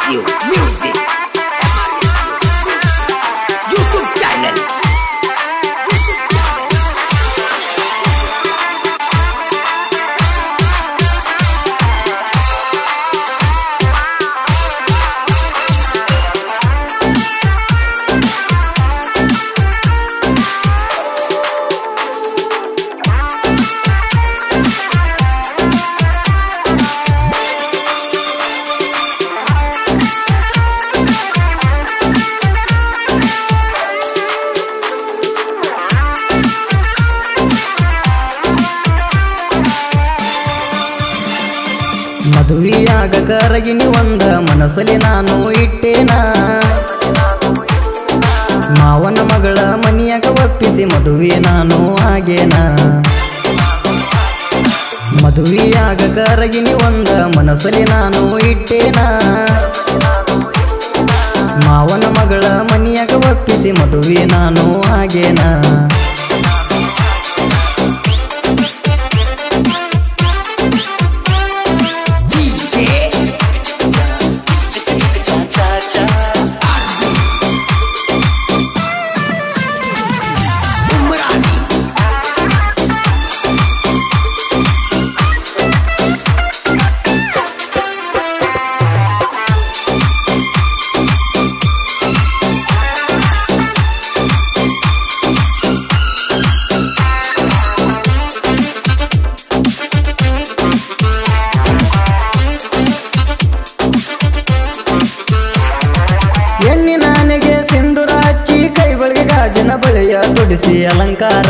MRSU Music YouTube channel. ಮದುವೆಯಾಗ ಕರಗಿನಿ ಒಂದ ಮನಸ್ಸಲ್ಲಿ ನಾನು ಇಟ್ಟೇನ ಮಾವನ ಮಗಳ ಮನಿಯಾಗ ಒಪ್ಪಿಸಿ ಮದುವೆ ನಾನು ಆಗೇನ ಮದುವೆಯಾಗ ಕರಗಿನಿ ಒಂದ ಮನಸ್ಸಲ್ಲಿ ನಾನು ಇಟ್ಟೇನ ಮಾವನ ಮಗಳ ಮನಿಯಾಗ ಒಪ್ಪಿಸಿ ಮದುವೆ ನಾನು ಆಗೇನ ಗಾಜಿನ ಬಳೆಯ ತೊಡಿಸಿ ಅಲಂಕಾರ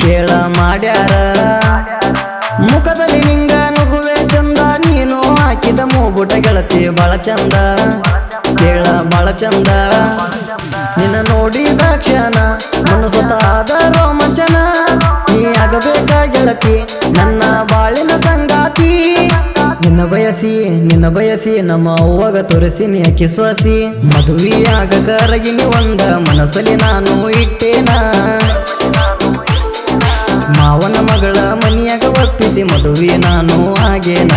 ಕೇಳ ಮಾಡ್ಯಾರ ಮುಖದಲ್ಲಿ ನಿಂಗ ನುಗುವೆ ಚಂದ ನೀನು ಹಾಕಿದ ಮೂಗುಟ ಗೆಳತಿ ಬಾಳ ಚಂದ ಕೇಳ ಬಾಳ ಚಂದ ನಿನ್ನ ನೋಡಿದ ಕ್ಷಣ ಮನಸ್ಸೊತ್ತಾದ ರೋಮಾಂಚನ ನೀ ಆಗಬೇಕ ಗೆಳತಿ ನನ್ನ ಬಾಳಿನ ಸಂಗಾತಿ ನಿನ್ನ ಬಯಸಿ ನಮ್ಮ ಅವ್ವಗ ತೋರಿಸಿನಿ ಅಕ್ಕಿ ಸ್ವಾಸಿ ಮದುವೆಯಾಗ ಕರಗಿನಿ ಒಂದ ಮನಸ್ಸಲ್ಲಿ ನಾನು ಇಟ್ಟೇನ ಮಾವನ ಮಗಳ ಮನಿಯಾಗ ಒಪ್ಪಿಸಿ ಮದುವೆ ನಾನು ಆಗೇನ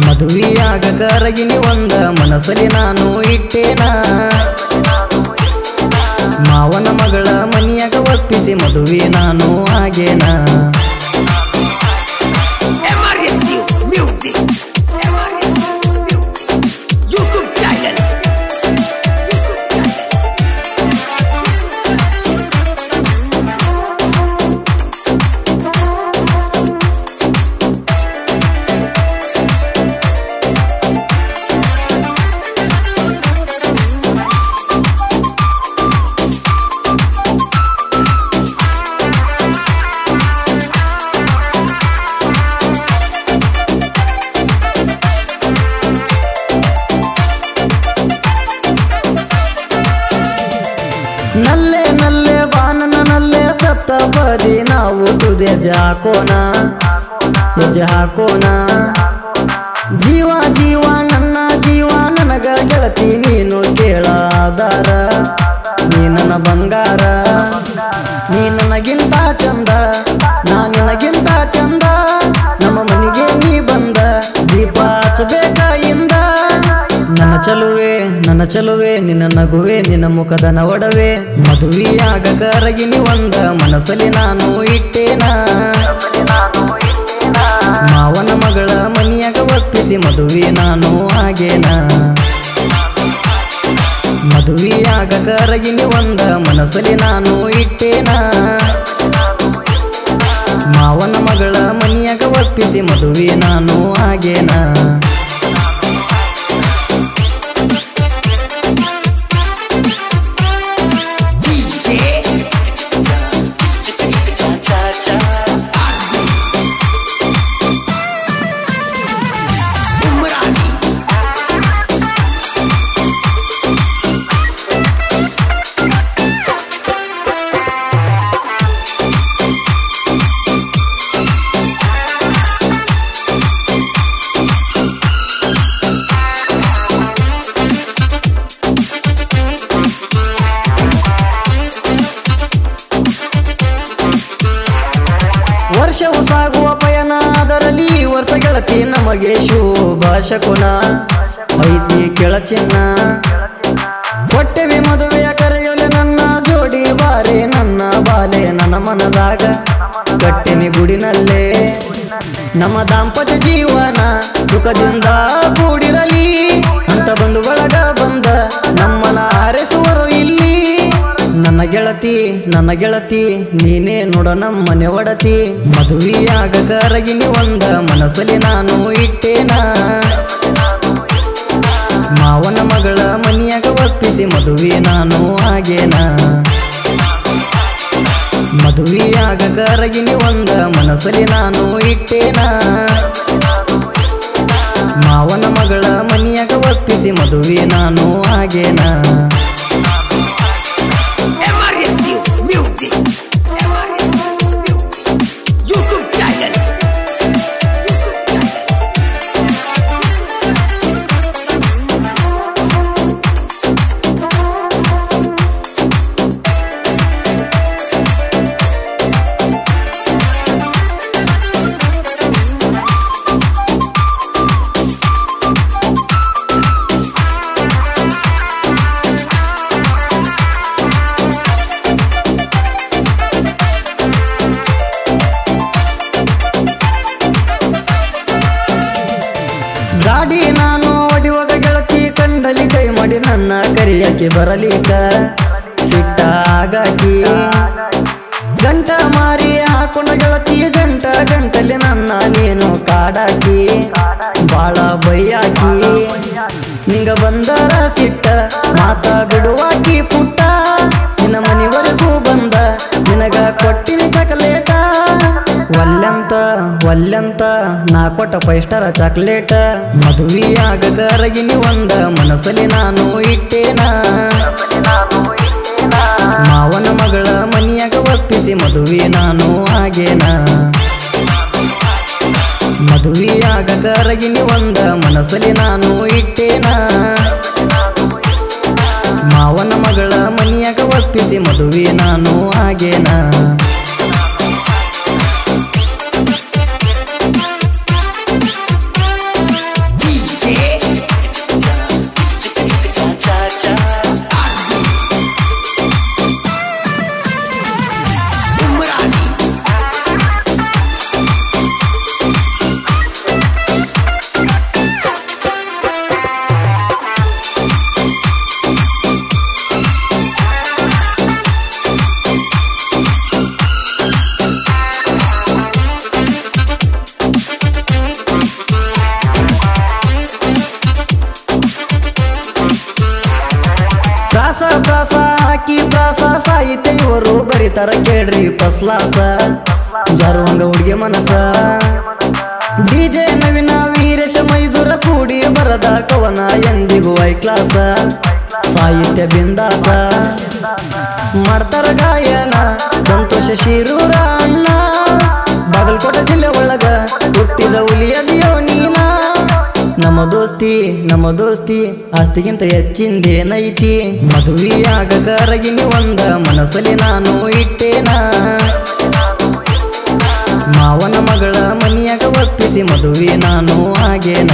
ಮದುವೆಯಾಗ ಕರಗಿನಿ ಒಂದ ಮನಸ್ಸಲ್ಲಿ ನಾನು ಇಟ್ಟೇನ ಮಾವನ ಮಗಳ ಮನಿಯಾಗ ಒಪ್ಪಿಸಿ ಮದುವೆ ನಾನು ಆಗೇನ ನಲ್ಲೆ ನಲ್ಲೆ ಬಾನನ ನಲ್ಲೆ ಸಪ್ತಪದಿ ನಾವು ತುದೆ ಹೆಜ್ಜೆ ಹಾಕೋಣ ಜೀವ ಜೀವ ನನ್ನ ಜೀವ ನನಗ ಗೆಳತಿ ನೀನು ಕೇಳಾದಾರ ನೀ ನನ್ನ ಬಂಗಾರ ನೀ ನನಗಿಂತ ಚಂದ ನಾ ನಿನಗಿಂತ ಚಂದ ನಮ್ಮ ಮನೆಗೆ ನೀ ಬಂದ ದೀಪ ಹಚ್ಚಬೇಕ ಇಂದ ನನ್ನ ಚಲುವೆ ನಿನ್ನ ನಗುವೆ ನಿನ್ನ ಮುಖದ ನವಡವೆ ಮದುವೆಯಾಗ ಕರಗಿನಿ ಒಂದ ಮನಸ್ಸಲ್ಲಿ ನಾನು ಇಟ್ಟೇನ ಮಾವನ ಮಗಳ ಮನಿಯಾಗ ಒಪ್ಪಿಸಿ ಮದುವೆ ನಾನು ಆಗೇನ ಮದುವೆಯಾಗ ಕರಗಿನಿ ಒಂದ ಮನಸ್ಸಲ್ಲಿ ನಾನು ಇಟ್ಟೇನ ಮಾವನ ಮಗಳ ಮನಿಯಾಗ ಒಪ್ಪಿಸಿ ಮದುವೆ ನಾನು ಆಗೇನ ಶಕುನ ಐತಿ ಕೆಳ ಚಿನ್ನ ಕೊಟ್ಟೆವಿ ಮದುವೆಯ ಕರೆಯಲು ನನ್ನ ಜೋಡಿ ಬಾರೆ ನನ್ನ ಬಾಲೆ ನನ್ನ ಮನದಾಗ ಕಟ್ಟಿನಿ ಗುಡಿನಲ್ಲೇ ನಮ್ಮ ದಾಂಪತ್ಯ ಜೀವನ ಸುಖದಿಂದ ಕೂಡಿರಲಿ ಅಂತ ಬಂದು ಒಳಗ ಬಂದ ನಮ್ಮನ ಆರೆಸುವರು ಇಲ್ಲಿ ನನ್ನ ಗೆಳತಿ ನೀನೇ ನೋಡ ನಮ್ಮನೆ ಒಡತಿ ಮದುವೆಯಾಗ ಕರಗಿನಿ ಒಂದ ಮನಸ್ಸಲ್ಲಿ ನಾನು ಇಟ್ಟೇನ ಮಾವನ ಮಗಳ ಮನಿಯಾಗ ಒಪ್ಪಿಸಿ ಮದುವೆ ನಾನು ಆಗೇನ ಮದುವೆಯಾಗ ಕರಗಿನಿ ಒಂದ ಮನಸ್ಸಲ್ಲಿ ನಾನು ಇಟ್ಟೇನ ಮಾವನ ಮಗಳ ಮನಿಯಾಗ ಒಪ್ಪಿಸಿ ಮದುವೆ ನಾನು ಆಗೇನ MRSU Music. YouTube channel. ಗಾಡಿ ನಾನು ಒಡಿಯುವಾಗ ಗೆಳತಿ ಕಂಡಲಿ ಕೈ ಮಾಡಿ ನನ್ನ ಕರಿಯಕ್ಕೆ ಬರಲಿಕ ಸಿಟ್ಟ ಆಗಾಕಿ ಗಂಟ ಮಾರಿ ಹಾಕೊಂಡ ಗೆಳತಿ ಗಂಟಲಿ ನನ್ನ ನೀನು ಕಾಡಾಕಿ ಬಾಳ ಬೈಯಾಕಿ ನಿಂಗ ಬಂದರ ಸಿಟ್ಟ ಮಾತ ಬಿಡುವಾಕಿ ಪುಟ್ಟ ನಿನ್ನ ಮನಿವರೆಗೂ ಬಂದ ನಿನಗ ಕೊಟ್ಟಿನಿ ಚಾಕಲೇಟ ಒಲ್ಲೆಂತ ನಾ ಕೊಟ್ಟ 5 ಸ್ಟಾರ್ ಚಾಕ್ಲೇಟ ಮದುವೆಯಾಗ ಕರಗಿನಿ ಒಂದ ಮನಸ್ಸಲ್ಲಿ ನಾನು ಇಟ್ಟೇನ ಮಾವನ ಮಗಳ ಮನಿಯಾಗ ಒಪ್ಪಿಸಿ ಮದುವೆ ನಾನು ಆಗೇನ ಮದುವೆಯಾಗ ಕರಗಿನಿ ಒಂದ ಮನಸ್ಸಲ್ಲಿ ನಾನು ಇಟ್ಟೇನ ಮಾವನ ಮಗಳ ಮನಿಯಾಗ ಒಪ್ಪಿಸಿ ಮದುವೆ ನಾನು ಆಗೇನ ಪ್ರಾಸ ಹಾಕಿ ಪ್ರಾಸ ಸಾಹಿತ್ಯ ಇವರು ಬರಿತಾರ ಕೇಳ್ರಿ ಫಸ್ಲಾಸ ಜಾರುವಂಗ ಹುಡುಗಿ ಮನಸ ಡಿಜೆ ನವೀನ ವೀರೇಶ ಮೈದೂರ ಕೂಡಿ ಬರದ ಕವನ ಎಂದಿಗೂ ಐ ಕ್ಲಾಸ ಸಾಹಿತ್ಯ ಬಿಂದಾಸ ಮಾಡ್ತಾರ ಗಾಯನ ಸಂತೋಷ ಶಿರೂರ ಅಣ್ಣ ಬಾಗಲಕೋಟೆ ಜಿಲ್ಲೆ ಒಳಗ ಹುಟ್ಟಿದ ಹುಲಿಯದಿಯೋ ನೀನ ನಮ್ಮ ದೋಸ್ತಿ ಆಸ್ತಿಗಿಂತ ಹೆಚ್ಚಿಂದೇನೈತಿ ಮದುವೆಯಾಗ ಕರಗಿನಿ ಒಂದ ಮನಸ್ಸಲ್ಲಿ ನಾನು ಇಟ್ಟೇನ ಮಾವನ ಮಗಳ ಮನಿಯಾಗ ಒಪ್ಪಿಸಿ ಮದುವೆ ನಾನು ಆಗೇನ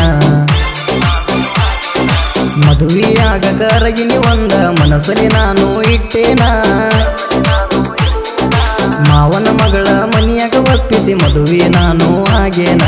ಮದುವೆಯಾಗ ಕರಗಿನಿ ಒಂದ ಮನಸ್ಸಲ್ಲಿ ನಾನು ಇಟ್ಟೇನ ಮಾವನ ಮಗಳ ಮನಿಯಾಗ ಒಪ್ಪಿಸಿ ಮದುವೆ ನಾನು ಆಗೇನ